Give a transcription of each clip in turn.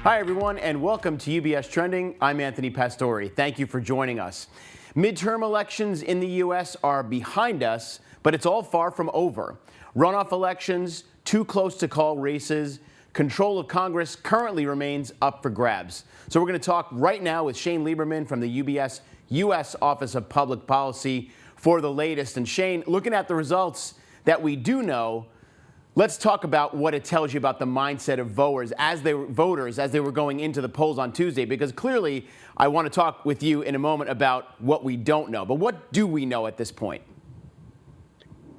Hi, everyone, and welcome to UBS Trending. I'm Anthony Pastore. Thank you for joining us. Midterm elections in the U.S. are behind us, but it's all far from over. Runoff elections, too close to call races, control of Congress currently remains up for grabs. So we're going to talk right now with Shane Lieberman from the UBS U.S. Office of Public Policy for the latest. And Shane, looking at the results that we do know, let's talk about what it tells you about the mindset of voters as they were going into the polls on Tuesday, because clearly I want to talk with you in a moment about what we don't know. But what do we know at this point?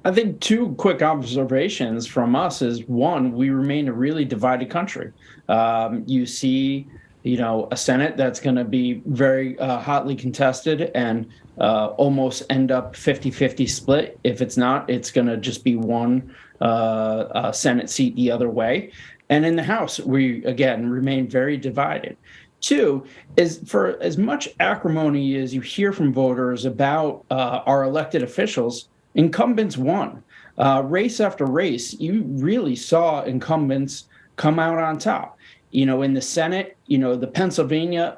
I think two quick observations from us is, one, we remain a really divided country. You see, a Senate that's going to be very hotly contested and almost end up 50-50 split. If it's not, it's going to just be one Senate seat the other way. And in the House, we, again, remain very divided. Two is, for as much acrimony as you hear from voters about our elected officials, incumbents won. Race after race, you really saw incumbents come out on top. In the Senate, the Pennsylvania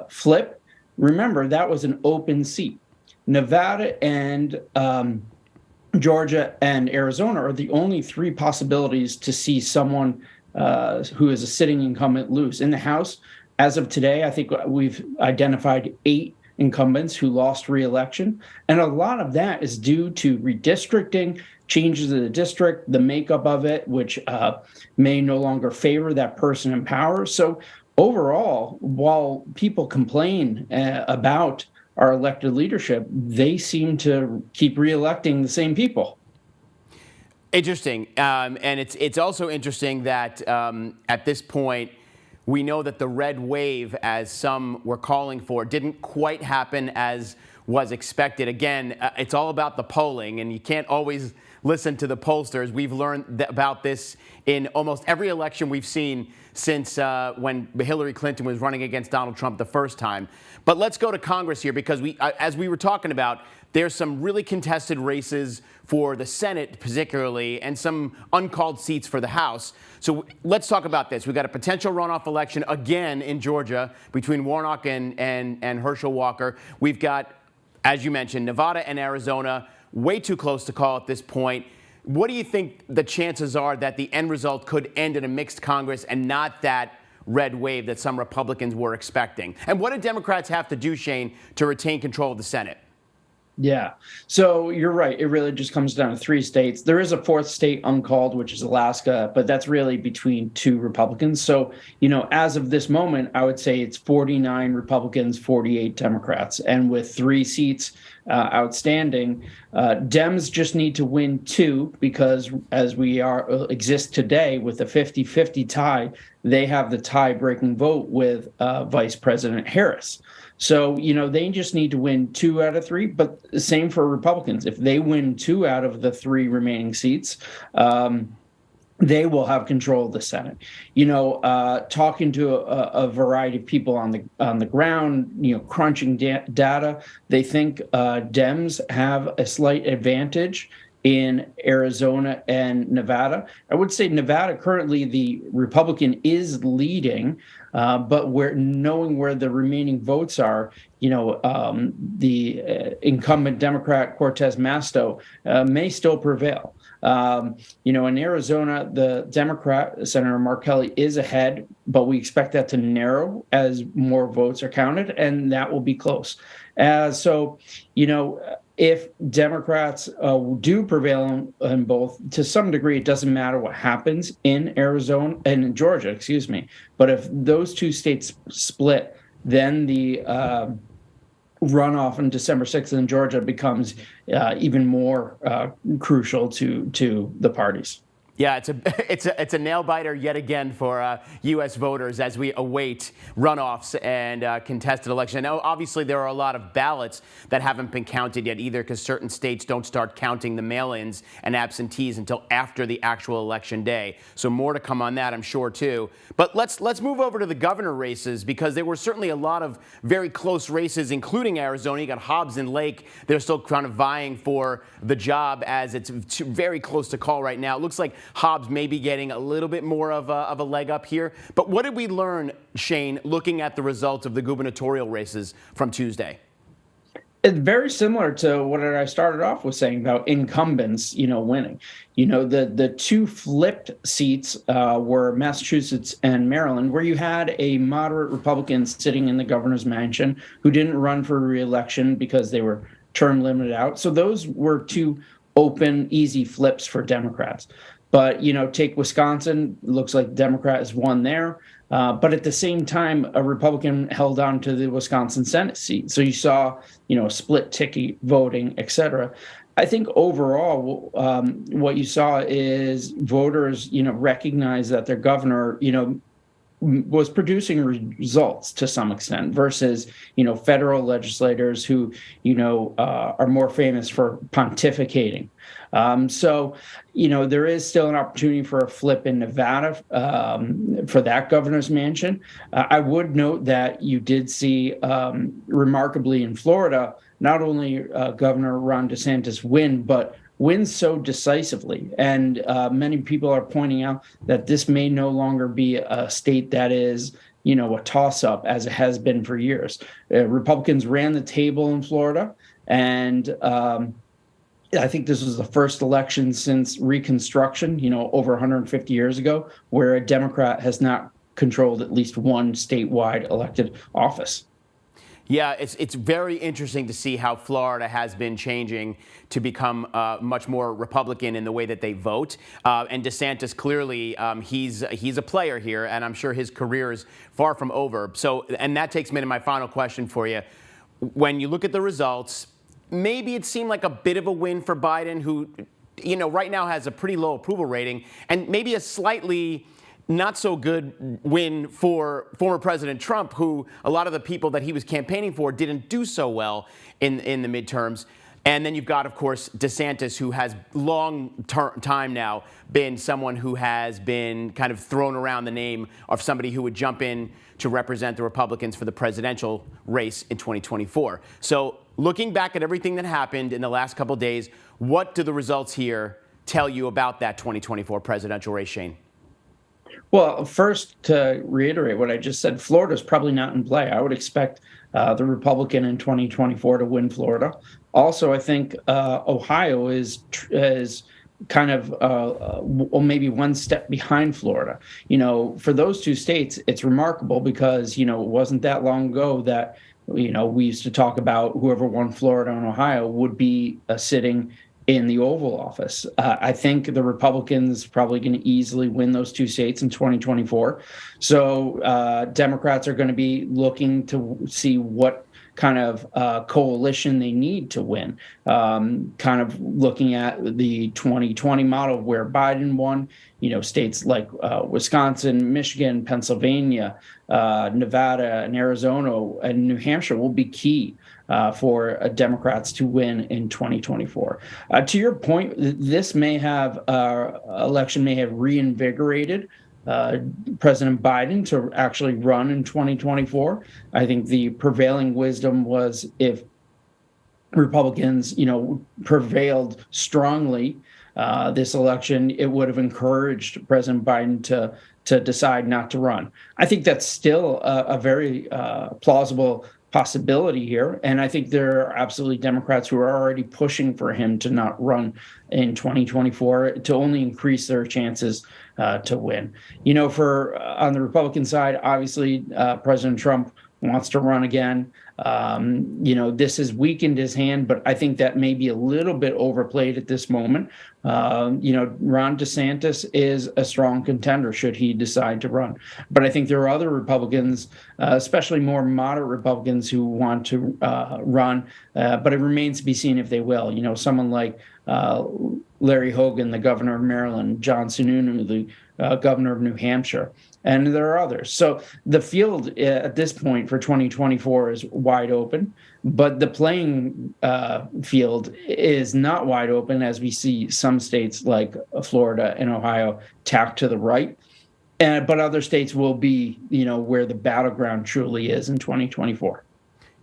flip, remember, that was an open seat. Nevada and Georgia and Arizona are the only three possibilities to see someone who is a sitting incumbent lose. In the House, as of today, I think we've identified 8 incumbents who lost re-election. And a lot of that is due to redistricting, changes of the district, the makeup of it, which may no longer favor that person in power. So overall, while people complain about our elected leadership, they seem to keep re-electing the same people. Interesting. And it's also interesting that at this point, we know that the red wave, as some were calling for, didn't quite happen as was expected. Again, it's all about the polling, and you can't always listen to the pollsters. We've learned about this in almost every election we've seen since when Hillary Clinton was running against Donald Trump the first time. But let's go to Congress here, because as we were talking about, there's some really contested races for the Senate particularly, and some uncalled seats for the House. So let's talk about this. We've got a potential runoff election again in Georgia between Warnock and Herschel Walker. We've got, as you mentioned, Nevada and Arizona, way too close to call at this point. What do you think the chances are that the end result could end in a mixed Congress and not that red wave that some Republicans were expecting? And what do Democrats have to do, Shane, to retain control of the Senate? Yeah. So you're right. It really just comes down to 3 states. There is a 4th state uncalled, which is Alaska, but that's really between 2 Republicans. So, as of this moment, I would say it's 49 Republicans, 48 Democrats. And with 3 seats outstanding, Dems just need to win 2, because as we exist today with a 50-50 tie, they have the tie-breaking vote with Vice President Harris. So, they just need to win 2 out of 3, but the same for Republicans. If they win 2 out of the 3 remaining seats, they will have control of the Senate. Talking to a variety of people on the ground, crunching data, they think Dems have a slight advantage in Arizona and Nevada. I would say Nevada currently the Republican is leading, but knowing where the remaining votes are, the incumbent Democrat Cortez Masto may still prevail. In Arizona, the Democrat, Senator Mark Kelly, is ahead, but we expect that to narrow as more votes are counted, and that will be close. If Democrats do prevail in both, to some degree, it doesn't matter what happens in Arizona and in Georgia, excuse me. But if those 2 states split, then the runoff on December 6th in Georgia becomes even more crucial to the parties. Yeah, it's a nail biter yet again for U.S. voters as we await runoffs and contested elections. Now, obviously, there are a lot of ballots that haven't been counted yet either, because certain states don't start counting the mail-ins and absentees until after the actual election day. So more to come on that, I'm sure, too. But let's move over to the governor races, because there were certainly a lot of very close races, including Arizona. You got Hobbs and Lake. They're still kind of vying for the job, as it's very close to call right now. It looks like Hobbs may be getting a little bit more of a leg up here. But what did we learn, Shane, looking at the results of the gubernatorial races from Tuesday? It's very similar to what I started off with saying about incumbents, winning. The two flipped seats were Massachusetts and Maryland, where you had a moderate Republican sitting in the governor's mansion who didn't run for re-election because they were term limited out. So those were two open, easy flips for Democrats. But, take Wisconsin, looks like Democrat has won there. But at the same time, a Republican held on to the Wisconsin Senate seat. So you saw, split ticket voting, et cetera. I think overall, what you saw is voters, recognize that their governor, was producing results to some extent versus, federal legislators who, are more famous for pontificating. So, there is still an opportunity for a flip in Nevada for that governor's mansion. I would note that you did see remarkably in Florida, not only Governor Ron DeSantis win, but win so decisively. And many people are pointing out that this may no longer be a state that is, a toss-up as it has been for years. Republicans ran the table in Florida, and I think this was the first election since Reconstruction, over 150 years ago, where a Democrat has not controlled at least one statewide elected office. Yeah, it's very interesting to see how Florida has been changing to become much more Republican in the way that they vote. And DeSantis clearly, he's a player here, and I'm sure his career is far from over. So, and that takes me to my final question for you. When you look at the results, maybe it seemed like a bit of a win for Biden, who, right now has a pretty low approval rating, and maybe a slightly not so good win for former President Trump, who a lot of the people that he was campaigning for didn't do so well in the midterms. And then you've got, of course, DeSantis, who has long time now been someone who has been kind of thrown around the name of somebody who would jump in to represent the Republicans for the presidential race in 2024. So looking back at everything that happened in the last couple of days, what do the results here tell you about that 2024 presidential race, Shane? Well, first, to reiterate what I just said, Florida's probably not in play. I would expect the Republican in 2024 to win Florida. Also, I think Ohio is kind of maybe one step behind Florida. For those two states, it's remarkable because, it wasn't that long ago that, we used to talk about whoever won Florida and Ohio would be sitting in the Oval Office. I think the Republicans probably going to easily win those two states in 2024. So Democrats are going to be looking to see what kind of coalition they need to win. Kind of looking at the 2020 model where Biden won, states like Wisconsin, Michigan, Pennsylvania, Nevada, and Arizona, and New Hampshire will be key for Democrats to win in 2024. To your point, this election may have reinvigorated President Biden to actually run in 2024. I think the prevailing wisdom was if Republicans, prevailed strongly this election, it would have encouraged President Biden to decide not to run. I think that's still a very plausible possibility here. And I think there are absolutely Democrats who are already pushing for him to not run in 2024 to only increase their chances to win. On the Republican side, obviously, President Trump wants to run again. This has weakened his hand, but I think that may be a little bit overplayed at this moment. Ron DeSantis is a strong contender should he decide to run. But I think there are other Republicans, especially more moderate Republicans, who want to run, but it remains to be seen if they will. Someone like Larry Hogan, the governor of Maryland, John Sununu, the governor of New Hampshire, and there are others. So the field at this point for 2024 is wide open, but the playing field is not wide open as we see some states like Florida and Ohio tack to the right. But other states will be, where the battleground truly is in 2024.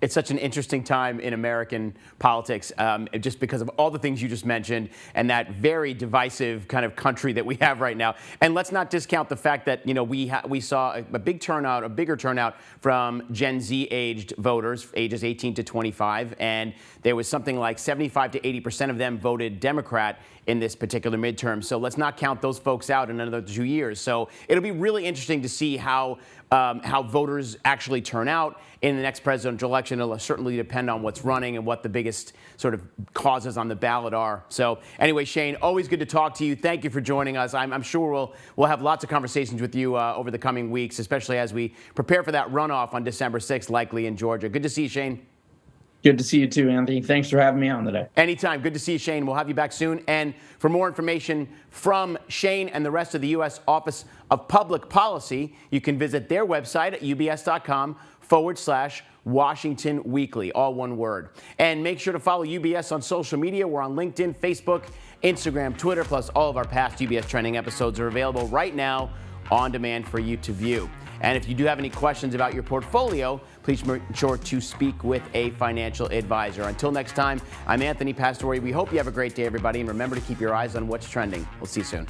It's such an interesting time in American politics, just because of all the things you just mentioned and that very divisive kind of country that we have right now. And let's not discount the fact that we saw a bigger turnout from Gen Z aged voters, ages 18 to 25, and there was something like 75 to 80% of them voted Democrat in this particular midterm. So let's not count those folks out in another 2 years. So it'll be really interesting to see how voters actually turn out in the next presidential election. It'll certainly depend on what's running and what the biggest sort of causes on the ballot are. So anyway, Shane, always good to talk to you. Thank you for joining us. I'm sure we'll have lots of conversations with you over the coming weeks, especially as we prepare for that runoff on December 6th, likely in Georgia. Good to see you, Shane. Good to see you too, Anthony. Thanks for having me on today. Anytime. Good to see you, Shane. We'll have you back soon. And for more information from Shane and the rest of the U.S. Office of Public Policy, you can visit their website at ubs.com/Washington Weekly, all one word. And make sure to follow UBS on social media. We're on LinkedIn, Facebook, Instagram, Twitter, plus all of our past UBS Trending episodes are available right now on demand for you to view. And if you do have any questions about your portfolio, please make sure to speak with a financial advisor. Until next time, I'm Anthony Pastore. We hope you have a great day, everybody, and remember to keep your eyes on what's trending. We'll see you soon.